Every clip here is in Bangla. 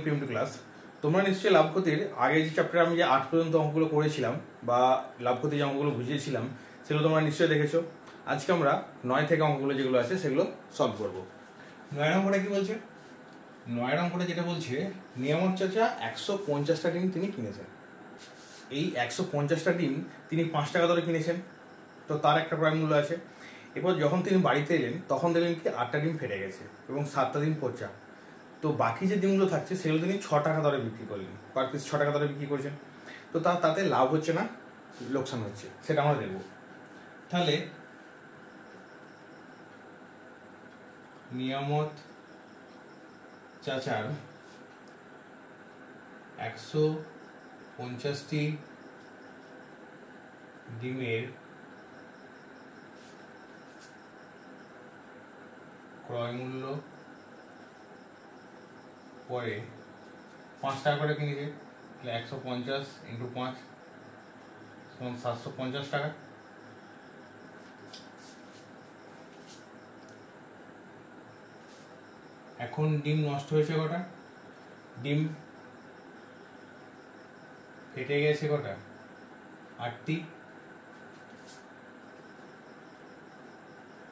PM two class. তোমরা নিশ্চয়ই লাভ ক্ষতির আগে যে চ্যাপ্টারে আমি যে 8 পর্যন্ত অঙ্কগুলো করেছিলাম বা লাভ ক্ষতি যে অঙ্কগুলো বুঝিয়েছিলাম সেগুলো তোমরা নিশ্চয়ই দেখেছো। আজকে আমরা 9 থেকে অঙ্কগুলো যেগুলো আছে সেগুলো সলভ করবো। 9 অঙ্কটা কি বলছে? 9 অঙ্কটা যেটা বলছে, নিয়ামত চাচা 150টা ডিম তিনি কিনেছেন। এই 150টা ডিম তিনি 5 টাকা দরে কিনেছেন, তো তার একটা ক্রয় মূল্য আছে। এরপর যখন তিনি বাড়িতে এলেন তখন দেখলেন কি 8টা ডিম ফেটে গেছে এবং 7টা ডিম পচা। তো বাকি যে ডিমগুলো থাকছে সেগুলো তিনি 6 টাকা দরে বিক্রি করলেন, পার পিস 6 টাকা দরে বিক্রি করছেন। তো তাতে লাভ হচ্ছে না লোকসান হচ্ছে, সেটা আমরা দেখব। তাহলে নিয়ামত চাচার 150টি ডিমের ক্রয় মূল্য পরে 5 টাকা করে কিনেছে, 150 × 5 = 750 টাকা। এখন ডিম নষ্ট হয়েছে কটা? ডিম ফেটে গেছে কটা? 8টি।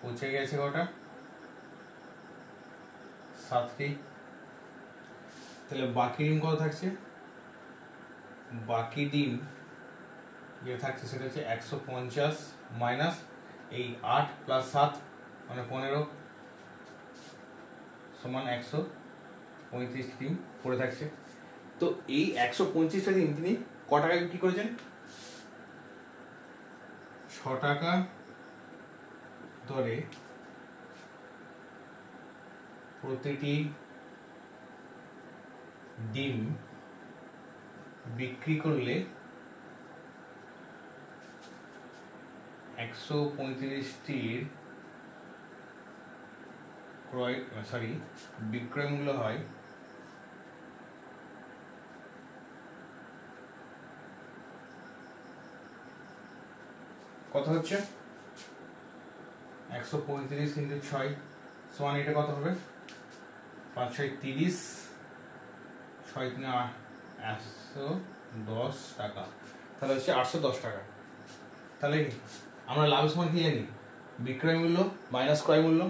পচে গেছে কটা? 7টি। তাহলে বাকি ডিম কত থাকছে? বাকি ডিম যে থাকছে সেটা হচ্ছে 150 মাইনাস এই 8 + 7 মানে 15 সমান 135 ডিম পড়ে থাকছে। তো এই 125টা ডিম তিনি ক টাকায় বিক্রি করেছেন? 6 টাকা দরে প্রতিটি ডিম বিক্রি করলে 135টির বিক্রয় মূল্য হয় কত হচ্ছে? 135 × 6 সমান এটা কত হবে? 5 × 6 = 30, 6 × 3 = 810 টাকা। তাহলে হচ্ছে 810 টাকা। তাহলে আমরা লাভ সমান কি জানি? বিক্রয় মূল্য মাইনাস ক্রয় মূল্য।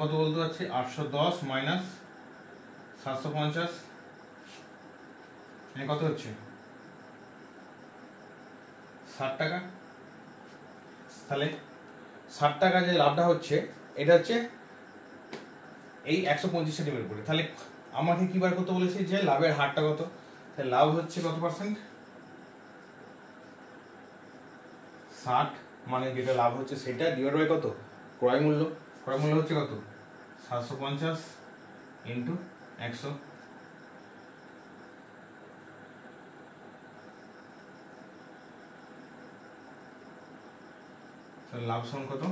কত বলতে পারছি? 810 মাইনাস 750 কত হচ্ছে? 60 টাকা। তাহলে 60 টাকা যে লাভটা হচ্ছে এটা হচ্ছে এই 125টা ডিমের উপরে। তাহলে আমাকে কি বার করতে বলেছে যে লাভের হারটা কত? তাহলে লাভ হচ্ছে কত %? 60 মানে যেটা লাভ হচ্ছে সেটা ডিভাইড বাই কত? ক্রয় মূল্য। ক্রয় মূল্য হচ্ছে কত? 750 × 100। তাহলে লাভ সমান কত?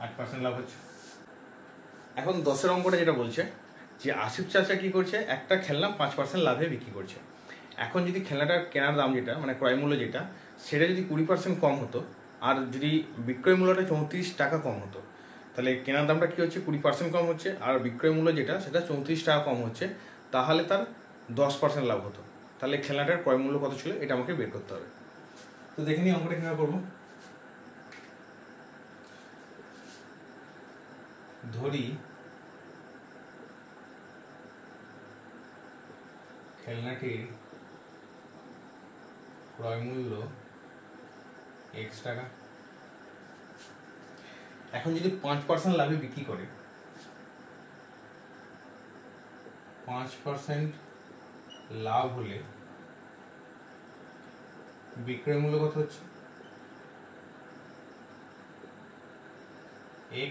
8% লাভ হচ্ছে। এখন 10 অঙ্কটা যেটা বলছে যে আসিফ চাচা কি করছে, একটা খেলনা 5% লাভে বিক্রি করছে। এখন যদি খেলনাটার কেনার দাম যেটা মানে ক্রয় মূল্য যেটা সেটা যদি 20% কম হতো আর যদি বিক্রয় মূল্যটা 34 টাকা কম হতো, তাহলে কেনার দামটা কি হচ্ছে? 20% কম হচ্ছে আর বিক্রয় মূল্য যেটা সেটা 34 টাকা কম হচ্ছে, তাহলে তার 10% লাভ হতো। তাহলে খেলনাটার ক্রয় মূল্য কত ছিল এটা আমাকে বের করতে হবে। তো দেখে নিই অঙ্কটা কিভাবে করবো। ধরি খেলনাটির ক্রয় মূল্য x টাকা। এখন যদি 5% লাভে বিক্রি করে, 5% লাভ হলে বিক্রয় মূল্য কত হচ্ছে?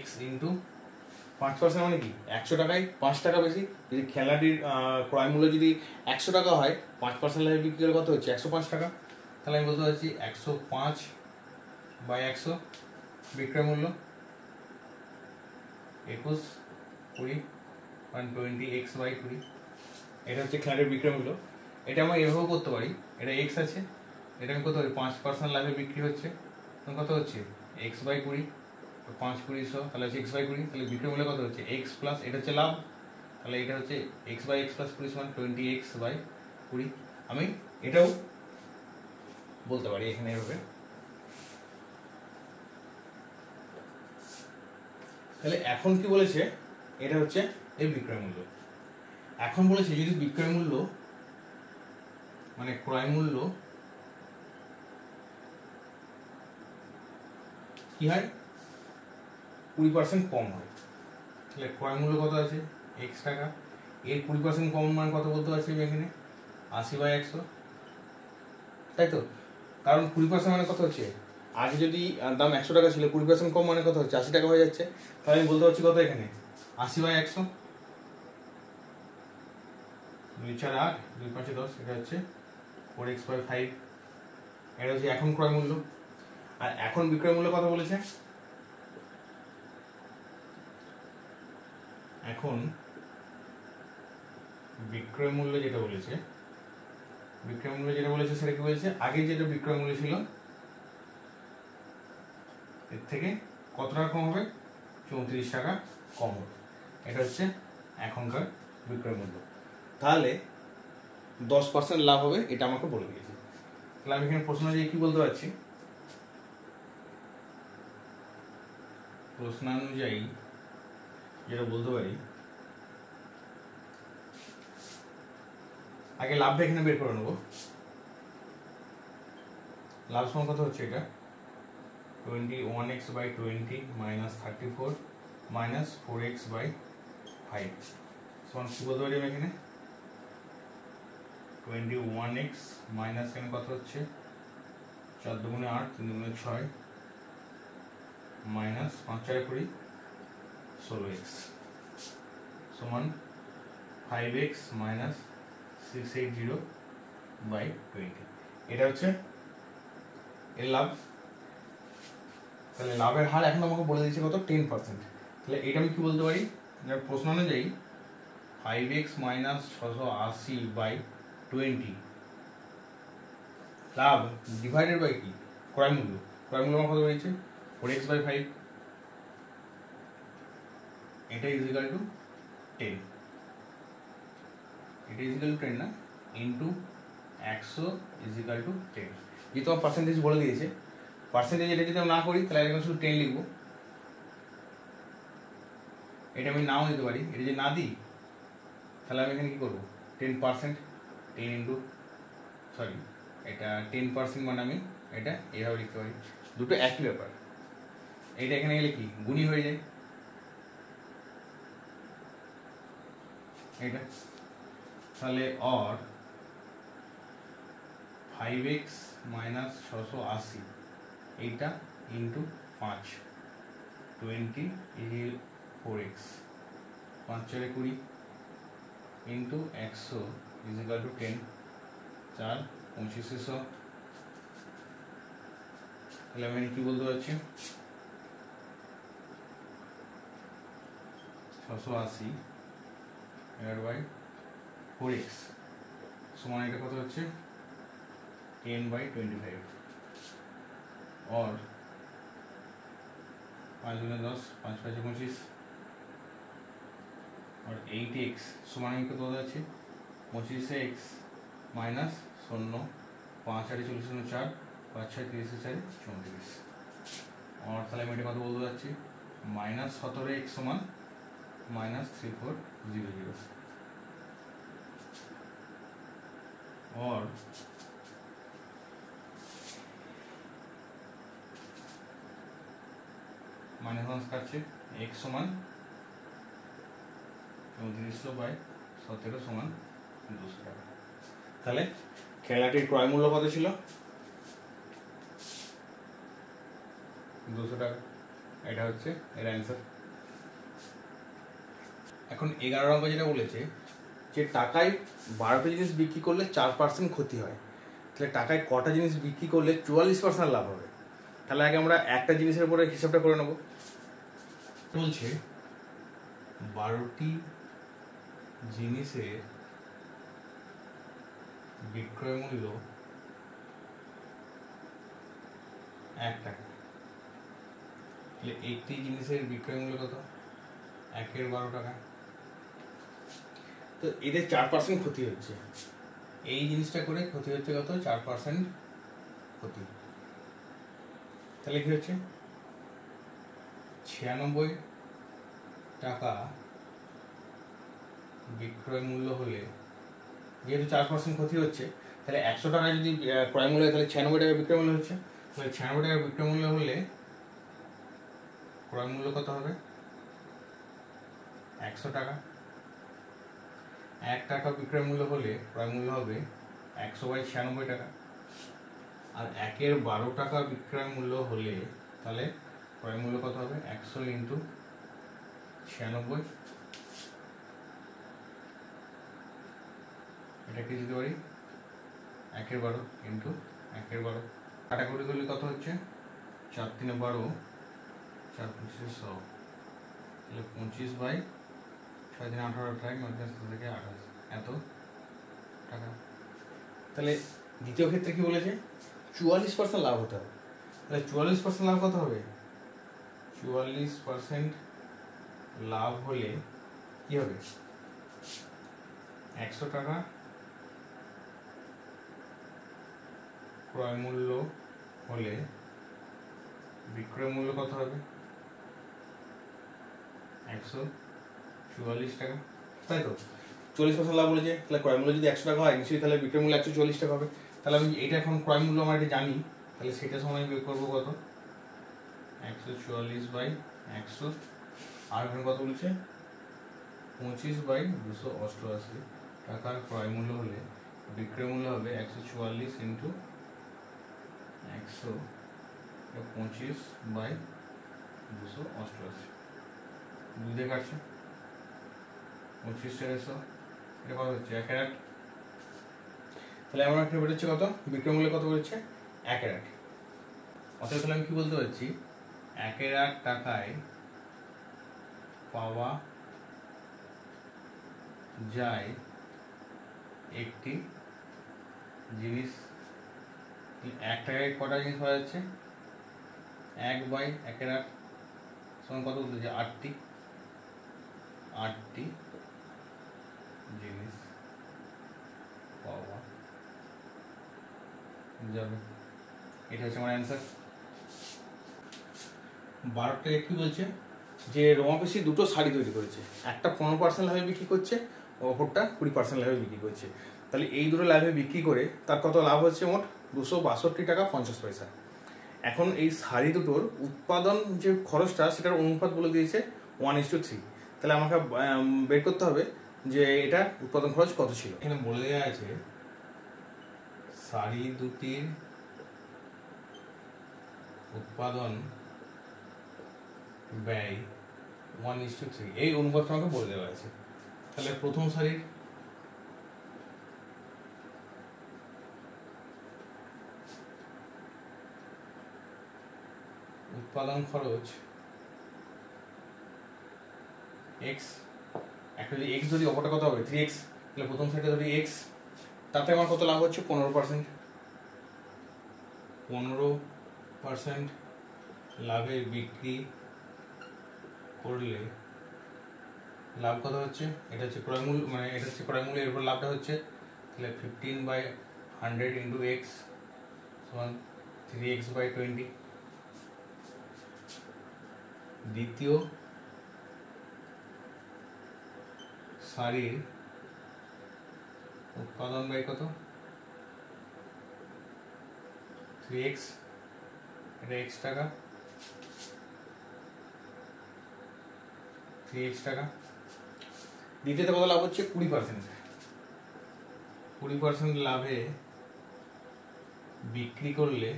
x × 5% মানে কি? 100 টাকায় 5 টাকা বেশি। যদি খেলনাটির ক্রয় মূল্য যদি 100 টাকা হয়, 5% লাভে বিক্রি করে কত হচ্ছে? 105 টাকা। তাহলে আমি বলতে পারছি 105/100 বিক্রয় মূল্য 21, 20 120 x/20। এটা হচ্ছে খেলাটির বিক্রয় মূল্য। এটা আমরা এভাবেও করতে পারি, এটা এক্স আছে, এটা আমি করতে পারি 5% লাভে বিক্রি হচ্ছে, কত হচ্ছে এক্স বাই 20, 5-20 তাহলে হচ্ছে এক্স বাই 20, তাহলে বিক্রয় মূল্য কত হচ্ছে এক্স প্লাস এটা হচ্ছে লাভ, তাহলে এটা হচ্ছে এক্স বাই এক্স প্লাস 20 সমান 20x বাই 20। আমি এটাও বলতে পারি এখানে এভাবে। তাহলে এখন কি বলেছে, এটা হচ্ছে এই বিক্রয় মূল্য। এখন বলেছে যদি বিক্রয় মূল্য মানে ক্রয় মূল্য কি হয় 20% কম হয়, তাহলে ক্রয় মূল্য কত আছে x টাকা, এর 20% কম মান কত বলতে পারছি এখানে 80/100, তাই তো? কারণ 20% মানে কত হচ্ছে, আগে যদি দাম 100 টাকা ছিল 20% কম মানে কত হচ্ছে 80 টাকা হয়ে যাচ্ছে, তাহলে আমি বলতে পারছি কত এখানে 80/100, 2-4-8, 2-5-10, এটা হচ্ছে 4x/5, এটা হচ্ছে এখন ক্রয় মূল্য। আর এখন বিক্রয় মূল্য কত বলেছে, এখন বিক্রয় মূল্য যেটা বলেছে, বিক্রয় মূল্য যেটা বলেছে সেটা কি বলেছে, আগে যেটা বিক্রয় মূল্য ছিল এর থেকে কত টাকা কম হবে 34 টাকা কম হবে, এটা হচ্ছে এখনকার বিক্রয় মূল্য। তাহলে 10% লাভ হবে, এটা আমাকে বলে দিয়েছে। তাহলে আমি এখানে প্রশ্ন অনুযায়ী কি বলতে পারছি, প্রশ্নানুযায়ী যেটা বলতে পারি, আগে লাভটা এখানে বের করে নেবো। লাভ সমান কত হচ্ছে এটা 21x/20 মাইনাস 34 মাইনাস 4x/5 সমান কি বলতে পারি আমি এখানে 21x মাইনাস এখানে কত হচ্ছে 4 দুগুণে 8, 3 দুগুণে 6 মাইনাস 5-4-20 16x সমান 5x মাইনাস 680/20, এটা হচ্ছে এর লাভ। তাহলে লাভের হার এখন আমাকে বলে দিয়েছে কত 10%, তাহলে এটা আমি কি বলতে পারি, প্রশ্ন অনুযায়ী 5x minus 680/20 love divided by কি ক্রয় মূল্য, ক্রয় মূল্য আমার কত হয়েছে 4x/5, এটা ইজ ইকুয়াল টু 10, এটা ইজ ইকুয়াল টু 10 না, ইন্টু 100 ইজ ইকুয়াল টু 10। যেহেতু আমার পার্সেন্টেজ বলে দিয়েছে, পার্সেন্টেজ এটা যদি আমি না করি তাহলে এখানে শুধু 10 লিখবো, এটা আমি নাও দিতে পারি, এটা যদি না দিই তাহলে আমি এখানে কি করবো 10%, 10 ইন্টু সরি এটা 10% মানে আমি এটা এইভাবে লিখতে পারি, দুটো একই ব্যাপার। এইটা এখানে গেলে কি গুণী হয়ে যায় এটা, তাহলে অর 5x মাইনাস 680 এইটা into 5 20 4x 5-4-20 into 100 is equal to 10, 4 2500, তাহলে আমি কি বলতে পারছি 680 4x সমান এটা কত হচ্ছে 10/25, और 5 × 10 5-5-25 और 8x সমান কত আছে 25x মাইনাস 0 5-8-40 4 5-6-30 और তাহলে আমি এটা কত বলতে যাচ্ছি মাইনাস 17x সমান মাইনাস 3400 और माइनस काटছে x समान 3400/17 সমান 200 টাকা। তাহলে খেলাটির ক্রয় মূল্য কত ছিল 200 টাকা, এটা হচ্ছে এর অ্যান্সার। এখন 11 নম্বর যেটা বলেছে যে টাকায় 12টা জিনিস বিক্রি করলে 4% ক্ষতি হয়, তাহলে টাকায় কটা জিনিস বিক্রি করলে 44% লাভ হবে। তাহলে আগে আমরা একটা জিনিসের উপরে হিসাবটা করে নেব। বলছে 12টি জিনিসের বিক্রয় মূল্য 1 টাকা, তাহলে একটি জিনিসের বিক্রয় মূল্য কত? 1/12 টাকা। তো এদের 4% ক্ষতি হচ্ছে, এই জিনিসটা করে ক্ষতি হচ্ছে কত? 4% ক্ষতি। তাহলে কি হচ্ছে? 96 টাকা বিক্রয় মূল্য হলে, যেহেতু 4% ক্ষতি হচ্ছে, তাহলে 100 টাকা যদি ক্রয় মূল্য হয়, তাহলে 96 টাকা বিক্রয় মূল্য হচ্ছে। তাহলে 96 টাকা বিক্রয় মূল্য হলে ক্রয় মূল্য কত হবে? 100 টাকা। 1 টাকা বিক্রয় মূল্য হলে ক্রয় মূল্য হবে 100/96 টাকা। আর 1/12 টাকা বিক্রয় মূল্য হলে তাহলে ক্রয় মূল্য কত হবে? 100 × 96। এটাকে দিতে পারি 1/12 × 1/12। কাটাকুটি করলে কত হচ্ছে? 4 × 3 = 12, 4 × 25 = 100, তাহলে 25/6 × 3 = 18, 9 থেকে 28 এত টাকা। তাহলে দ্বিতীয় ক্ষেত্রে কি বলেছে? 44% লাভ হতে হবে। তাহলে 44% লাভ কত হবে? 44% লাভ হলে কি হবে? 100 টাকা ক্রয় মূল্য হলে বিক্রয় মূল্য কত হবে? 144 টাকা, তাই তো? 40% লাভ বলেছে, তাহলে ক্রয় মূল্য যদি 100 টাকা হয় নিশ্চয়ই, তাহলে বিক্রয় মূল্য 144 টাকা হবে। তাহলে আমি এটা এখন ক্রয় মূল্য আমার এটা জানি, তাহলে সেটা সময় বের করবো কত? 144/100। আর এখন কত বলছে? 25/288 টাকার ক্রয় মূল্য হলে বিক্রয় মূল্য হবে 144 × 100, 25/288। দুই দিয়ে কাটছে 25 × 100, এটা কত হচ্ছে? 1 ক্যারেট। তাহলে আমার একটা বেরোচ্ছে কত? বিক্রয় মূল্য কত বেরোচ্ছে? 1 ক্যারেট। অতএব তাহলে আমি কি বলতে পারছি? 1 ক্যারেট টাকায় পাওয়া যায় একটি জিনিস। 1 টাকায় কটা জিনিস পাওয়া যাচ্ছে? 1/1 ক্যারেট সমান কত বলতে? 8টি জিনিস পাওয়া যাবে। এটা হচ্ছে আমার অ্যান্সার। 12 টাকা কি বলছে? যে রমাপেশি দুটো শাড়ি তৈরি করেছে, একটা 15% লাভে বিক্রি করছে, অপরটা 20% লাভে বিক্রি করছে। তাহলে এই দুটো লাভে বিক্রি করে তার কত লাভ হচ্ছে? মোট 262 টাকা 50 পয়সা। এখন এই শাড়ি দুটোর উৎপাদন যে খরচটা, সেটার অনুপাত বলে দিয়েছে 1:3। তাহলে আমাকে বের করতে হবে যে এটা উৎপাদন খরচ কত ছিল। এখানে বলে দেওয়া আছে শাড়ি দুটির উৎপাদন ব্যয় 1:3, এই অনুপাতটা আমাকে বলে দেওয়া আছে। তাহলে প্রথম শাড়ির উৎপাদন খরচ x, একটা যদি x ধরি, অপরটা কত হবে? 3x। তাহলে প্রথম শাড়িটা ধরি x, তাতে আমার কত লাভ হচ্ছে? 15%। 15% লাভে বিক্রি করলে লাভ কত হচ্ছে? এটা হচ্ছে ক্রয় মূল্য, মানে এটা হচ্ছে ক্রয় মূল্য, এর উপর লাভটা হচ্ছে। তাহলে 15/100 × x সমান 3x/20। দ্বিতীয় শাড়ির উৎপাদন ব্যয় কত? 3x, এটা x টাকা, 3x টাকা। দ্বিতীয়তে কত লাভ হচ্ছে? 20%। 20% লাভে বিক্রি করলে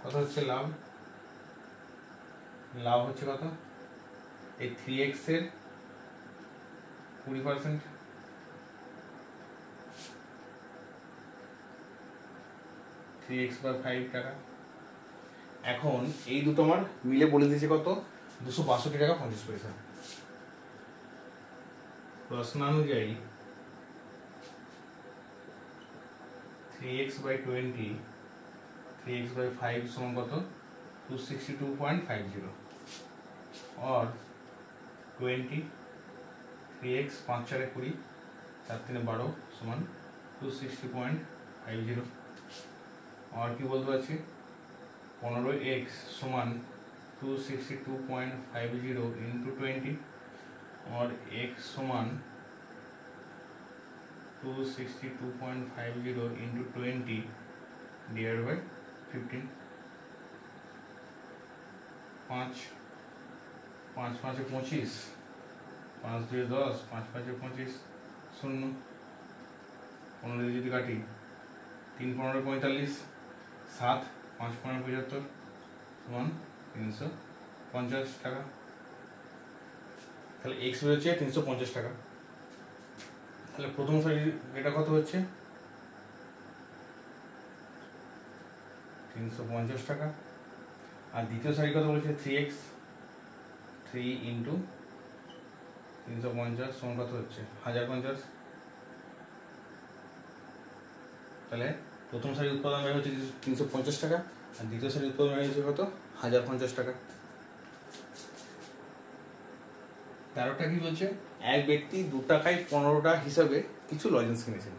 কত হচ্ছে লাভ? লাভ হচ্ছে কত? এই 3x এর 20%, 3x/5 টাকা। এখন এই দুটো আমার মিলে বলে দিয়েছে কত? 262 টাকা 50 পয়সা। প্রশ্নানুযায়ী 3x/20 3x/5 সমান কত 262.50 और 20 3x 5 4 20 4 3 12 সমান 260.50 और কি বলতে পারছি 15x সমান 262.50 into 20 और x समान 262.50 into 20 divided by 15 5 5 5 25 5 2 10 5 5 25 शून्य 15 যদি কাটি 3 15 45 7 5 15 75 সমান 350 টাকা তাহলে x হচ্ছে 350 টাকা তাহলে প্রথম সারি এটা কত হচ্ছে 350 টাকা আর দ্বিতীয় সারি কত বলেছে 3x 3 ইনটু 350 সমান কত হচ্ছে 1050 তাহলে প্রথম সারি উৎপাদন ব্যয় হচ্ছে 350 টাকা আর দ্বিতীয় সারি উৎপাদন ব্যয় হচ্ছে কত 1050 টাকা 13টা কি বলছে এক ব্যক্তি 2 টাকায় 15টা হিসাবে কিছু লজেন্স কিনেছেন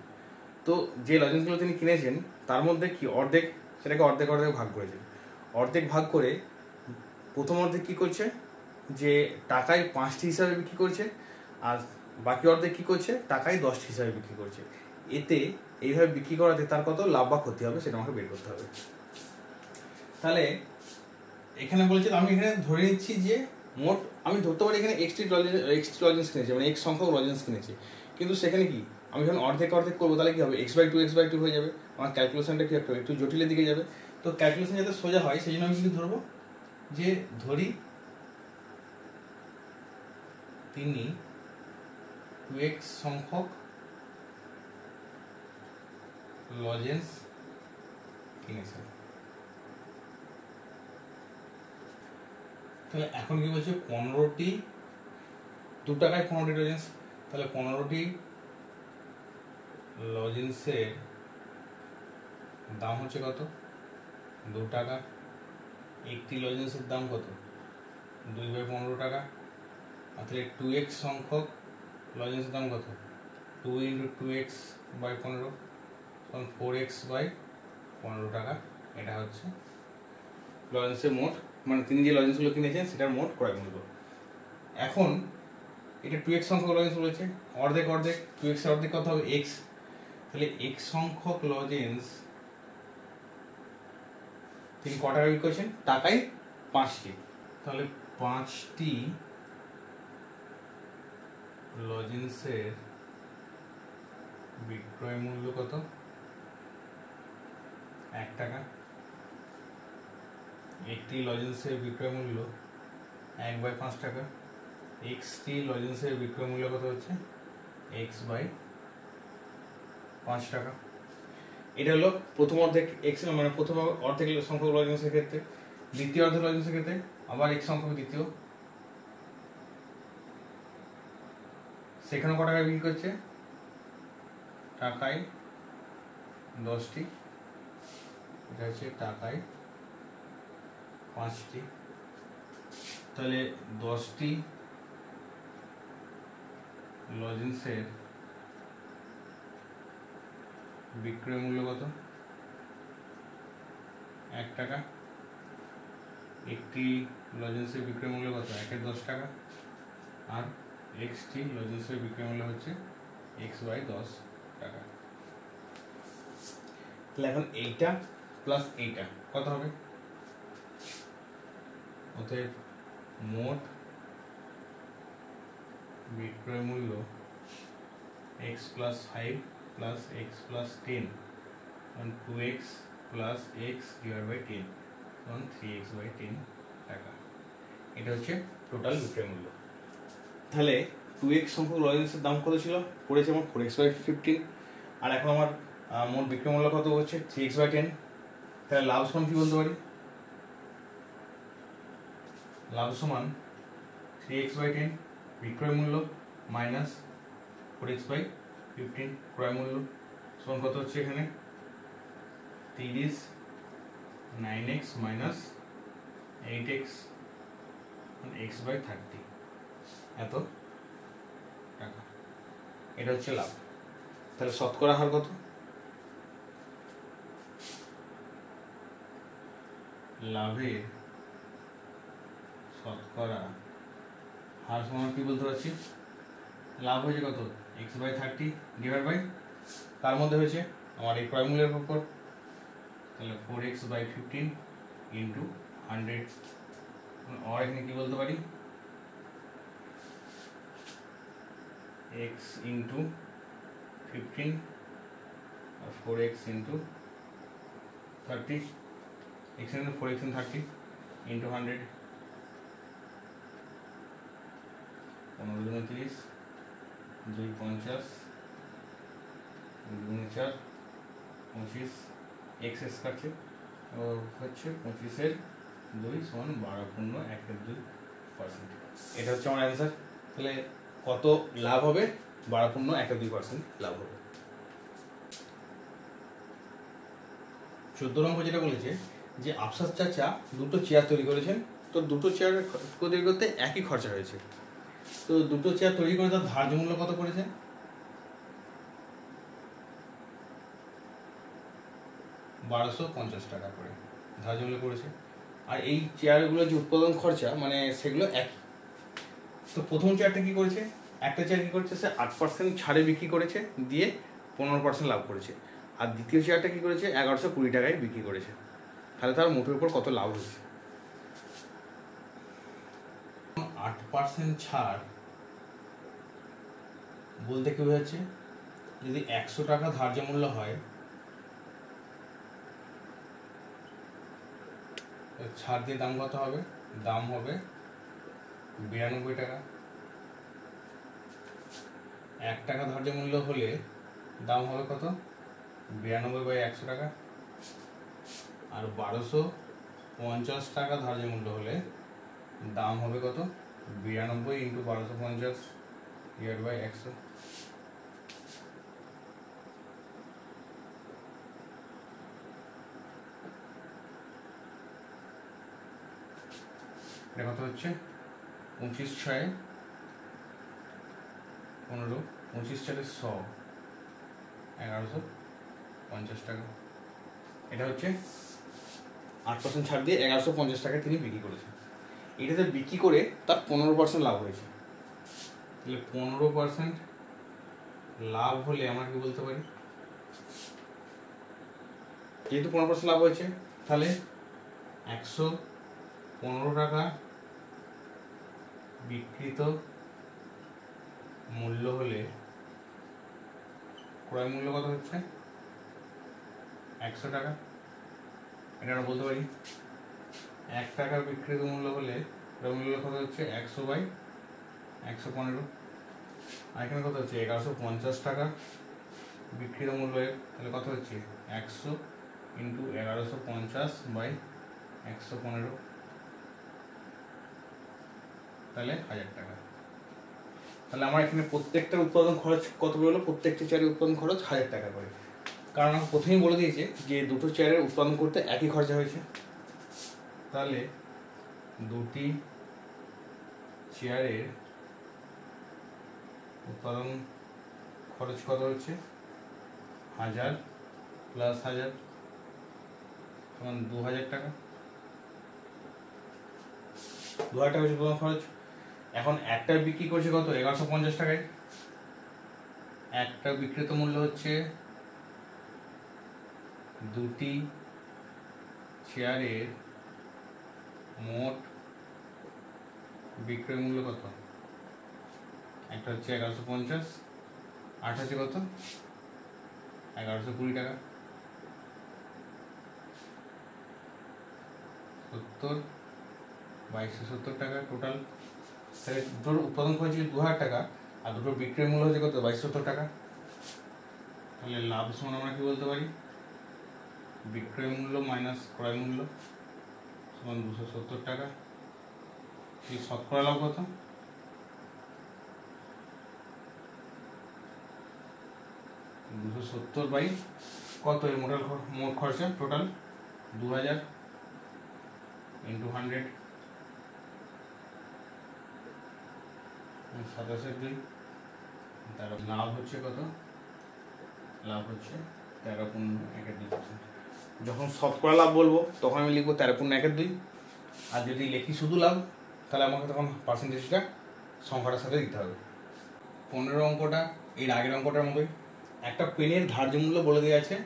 তো যে লজেন্সগুলো তিনি কিনেছেন তার মধ্যে কি অর্ধেক সেটাকে অর্ধেক অর্ধেক ভাগ করেছেন অর্ধেক ভাগ করে প্রথম অর্ধেক কি করছে যে টাকায় 5টি হিসাবে বিক্রি করছে আর বাকি অর্ধেক কি করছে টাকায় 10টি হিসাবে বিক্রি করছে এতে এইভাবে বিক্রি করাতে তার কত লাভ বা ক্ষতি হবে সেটা আমাকে বের করতে হবে তাহলে এখানে বলছে আমি এখানে ধরে নিচ্ছি যে মোট আমি ধরতে পারি এখানে এক্সটি লজেন্স কিনেছি মানে x সংখ্যক লজেন্স কিনেছি কিন্তু সেখানে কি আমি যখন অর্ধেক অর্ধেক করবো তাহলে কি হবে x/2 হয়ে যাবে আমার ক্যালকুলেশনটা কি একটু জটিলের দিকে যাবে তো ক্যালকুলেশন যাতে সোজা হয় সেই জন্য আমি কি ধরবো যে ধরি তিনি 2x সংখ্যক লজেন্স কিনেছেন তাহলে এখন কি বলছে 15টি 2 টাকায় 15টি লজেন্স তাহলে 15টি লজেন্সের দাম হচ্ছে কত 2 টাকা একটি লজেন্সের দাম কত 2/15 টাকা আর তাহলে 2x সংখ্যক লজেন্সের দাম কত 2 into 2x/15 তখন 4x/15 টাকা এটা হচ্ছে লজেন্সের মোট মানে তিনি যে লজেন্সগুলো কিনেছেন সেটার মোট ক্রয় মূল্য এখন এটা 2x সংখ্যক লজেন্স বলেছে অর্ধেক অর্ধেক 2x এর অর্ধেক কত হবে x তাহলে x সংখ্যক লজেন্স তিনি কত টাকা বিক্রি করছেন টাকায় 5টি তাহলে 5টি লজেন্সের বিক্রয় মূল্য কত 1 টাকা একটি লজেন্সের বিক্রয় মূল্য 1/5 টাকা x টি লজেন্সের বিক্রয় মূল্য কত হচ্ছে x/5 টাকা এটা হলো প্রথম অর্ধেক x মানে প্রথম অর্ধেক সংখ্যক লজেন্সের ক্ষেত্রে দ্বিতীয় অর্ধেক লজেন্সের ক্ষেত্রে আবার x সংখ্যক দ্বিতীয় সেখানে কত টাকা বিক্রি করছে টাকায় 10টি এটা হচ্ছে টাকায় 5টি তাহলে 10টি লজেন্সের বিক্রয় মূল্য কত 1 টাকা একটি লজেন্সের বিক্রয় মূল্য কত 1/10 টাকা আর x টি লজেন্সের বিক্রয় মূল্য হচ্ছে x/10 টাকা তাহলে এখন এইটা প্লাস এইটা কত হবে অতএব মোট বিক্রয় মূল্য x + 5 + x + 10 2x + x / 10 3x/10 টাকা এটা হচ্ছে টোটাল বিক্রয় মূল্য তাহলে 2x সংখ্যক লজেন্সের দাম কত ছিল পড়েছে আমার 4x/15 আর এখন আমার মোট বিক্রয় মূল্য কত হচ্ছে 3x/10 তাহলে লাভ সমান কি বলতে পারি লাভ সমান 3x/10 বিক্রয় মূল্য মাইনাস 4x/15 ক্রয় মূল্য সমান কত হচ্ছে এখানে 30 9x মাইনাস 8x x/30 এত টাকা। এটা হচ্ছে লাভ। তাহলে শতকরা হার কত? লাভের শতকরা হার সমান কি বলতে পারছি? লাভ হয়েছে কত? x/30 ডিভাইড বাই তার মধ্যে হয়েছে আমার এই ক্রয় মূল্যের উপর, তাহলে 4x/15 ইন্টু 100। আর এখানে কি বলতে পারি? x ইন্টু 15 আর 4x into 30, x into 4x into 30 into 100, 15 30 2 50 2 4 25, x কাটছে হচ্ছে 25 2 সমান 12.12%। এটা হচ্ছে আমার অ্যান্সার। তাহলে কত লাভ হবে? 12.12% লাভ হবে। 14 নম্বর যেটা বলেছে যে আফসাস চাচা দুটো চেয়ার তৈরি করেছেন, তো দুটো চেয়ার তৈরি করতে একই খরচা হয়েছে। তো দুটো চেয়ার তৈরি করে তার ধার্য মূল্য কত করেছে? 1250 টাকা করে ধার্য মূল্য করেছে। আর এই চেয়ারগুলোর যে উৎপাদন খরচা মানে সেগুলো একই। তো প্রথম চেয়ারটা কি করেছে? একটা চেয়ার কি করেছে? সে 8% ছাড়ে বিক্রি করেছে, দিয়ে 15% লাভ করেছে। আর দ্বিতীয় চেয়ারটা কি করেছে? 1120 টাকায় বিক্রি করেছে। তাহলে তার মোটের উপর কত লাভ হয়েছে? 8% ছাড় বলতে কি বোঝাচ্ছে? যদি 100 টাকা ধার্য মূল্য হয়, ছাড় দিয়ে দাম কত হবে? দাম হবে 92 টাকা। 1 টাকা ধার্য মূল্য হলে দাম হবে কত? 92/100 টাকা। আর 1250 টাকা ধার্য মূল্য হলে দাম হবে কত? 92 ইন্টু 1250 ডিভাইড বাই 100। এটা কত হচ্ছে? 25 6 15, 25 4 100, 1150 টাকা। এটা হচ্ছে 8% ছাড় দিয়ে 1150 টাকায় তিনি বিক্রি করেছেন। এটাতে বিক্রি করে তার 15% লাভ হয়েছে। তাহলে 15% লাভ হলে আমরা কি বলতে পারি? যেহেতু 15% লাভ হয়েছে, তাহলে 115 টাকা বিক্রিত মূল্য হলে ক্রয় মূল্য কত হচ্ছে? 100 টাকা। এটা আমরা বলতে পারি 1 টাকা বিক্রিত মূল্য হলে ক্রয় মূল্য কত হচ্ছে? 100/115। আর এখানে কত হচ্ছে? 1150 টাকা বিক্রিত মূল্যের, তাহলে কত হচ্ছে? 100 ইন্টু 1150/115, তাহলে 1000 টাকা। তাহলে আমার এখানে প্রত্যেকটার উৎপাদন খরচ কত হলো? প্রত্যেকটা চেয়ারের উৎপাদন খরচ 1000 টাকা করে। কারণ আমি প্রথমেই বলে দিয়েছে যে দুটো চেয়ারের উৎপাদন করতে একই খরচা হয়েছে। তাহলে দুটি চেয়ারের উৎপাদন খরচ কত হচ্ছে? 1000 প্লাস 1000 সমান 2000 টাকা। 2000 টাকা হচ্ছে উৎপাদন খরচ। এখন একটা বিক্রি করছে কত? 1150 টাকায়। একটা বিক্রিত মূল্য হচ্ছে দুটি চেয়ারের মোট বিক্রয় মূল্য কত? একটা হচ্ছে 1150, আর হচ্ছে কত? 1120 টাকা। 70 2270 টাকা টোটাল। তাহলে দুটোর উৎপাদন খরচ হচ্ছে 2000 টাকা, আর দুটোর বিক্রয় মূল্য হচ্ছে কত? 2270 টাকা। তাহলে লাভ সমান আমরা কি বলতে পারি? বিক্রয় মূল্য মাইনাস ক্রয় মূল্য সমান 270 টাকা। এই শতকরা লাভ কত? 270 বাই কত এর মোট খরচা টোটাল 2000 ইন্টু 100 27 তার লাভ হচ্ছে কত? লাভ হচ্ছে 13.12%। যখন শতকরা লাভ বলবো তখন আমি লিখবো 13.12, আর যদি লিখি শুধু লাভ তাহলে আমাকে তখন পার্সেন্টেজটা সংখ্যাটার সাথে দিতে হবে। 15 অঙ্কটা এর আগের অঙ্কটার মতোই, একটা পেনের ধার্য মূল্য বলে দেওয়া আছে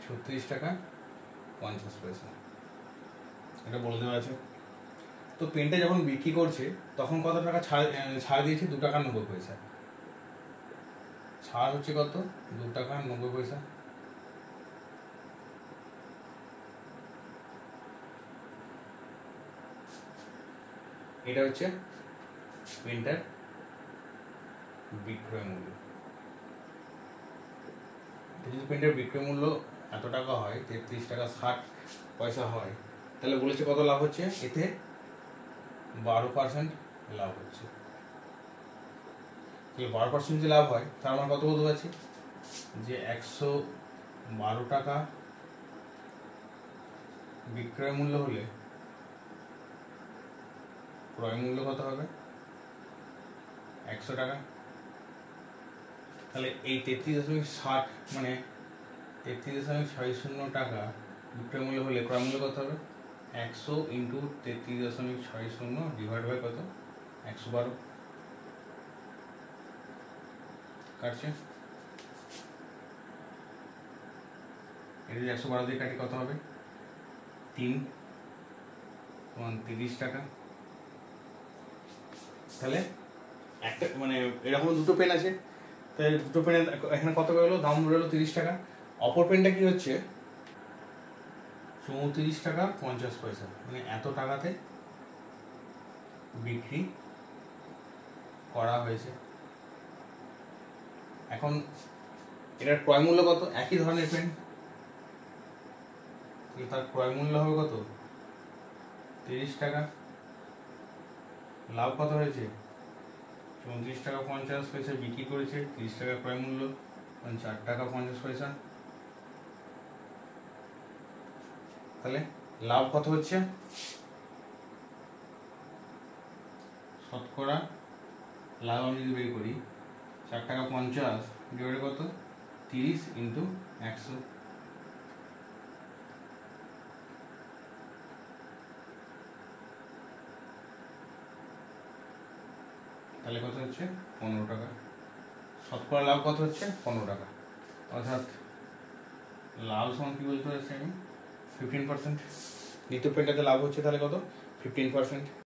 36 টাকা 50 পয়সা, এটা বলে দেওয়া আছে। তো পেনটা যখন বিক্রি করছে তখন কত টাকা ছাড় দিয়েছে? 2 টাকা 90 পয়সা। ছাড় হচ্ছে কত? 2 টাকা 90 পয়সা। এটা হচ্ছে পেনটার বিক্রয় মূল্য। যদি পেনটার বিক্রয় মূল্য এত টাকা হয়, 33 টাকা 60 পয়সা হয়, তাহলে বলেছে কত লাভ হচ্ছে? এতে 12% লাভ হচ্ছে। 12% যে লাভ হয় তার মানে কত বলতে পারছি যে 112 টাকা বিক্রয় মূল্য হলে ক্রয় মূল্য কত হবে? 100 টাকা। তাহলে এই 33.60 মানে 33.60 টাকা বিক্রয় মূল্য হলে ক্রয় মূল্য কত হবে? 100 ইন্টু 33.60 ডিভাইড বাই কত? 112 কাটছে। এটা যদি 112 দিয়ে কাটি কত হবে? 3.30 টাকা। তাহলে একটা মানে এরকম দুটো পেন আছে, তাই দুটো পেনের এখানে কত বেরোলো? দাম বেরোলো 30 টাকা। অপর পেনটা কি হচ্ছে? 34 টাকা 50 পয়সা, মানে এত টাকাতে বিক্রি করা হয়েছে। এখন এটার ক্রয় মূল্য কত? একই ধরনের পেন, তার ক্রয় মূল্য হবে কত? 30 টাকা। লাভ কত হয়েছে? 34 টাকা 50 পয়সা বিক্রি করেছে, 30 টাকা ক্রয় মূল্য, 4 টাকা 50 পয়সা। তাহলে লাভ কত হচ্ছে? শতকরা লাভ আমি যদি বের করি 4 টাকা 50 ডিভাইড কত? 30 ইন্টু 100। তাহলে কত হচ্ছে? 15 টাকা। শতকরা লাভ কত হচ্ছে? 15 টাকা। অর্থাৎ লাভ সমান কি বলতে পারছি আমি? 15%। দ্বিতীয় পেনটাতে লাভ হচ্ছে তাহলে কত? 15%।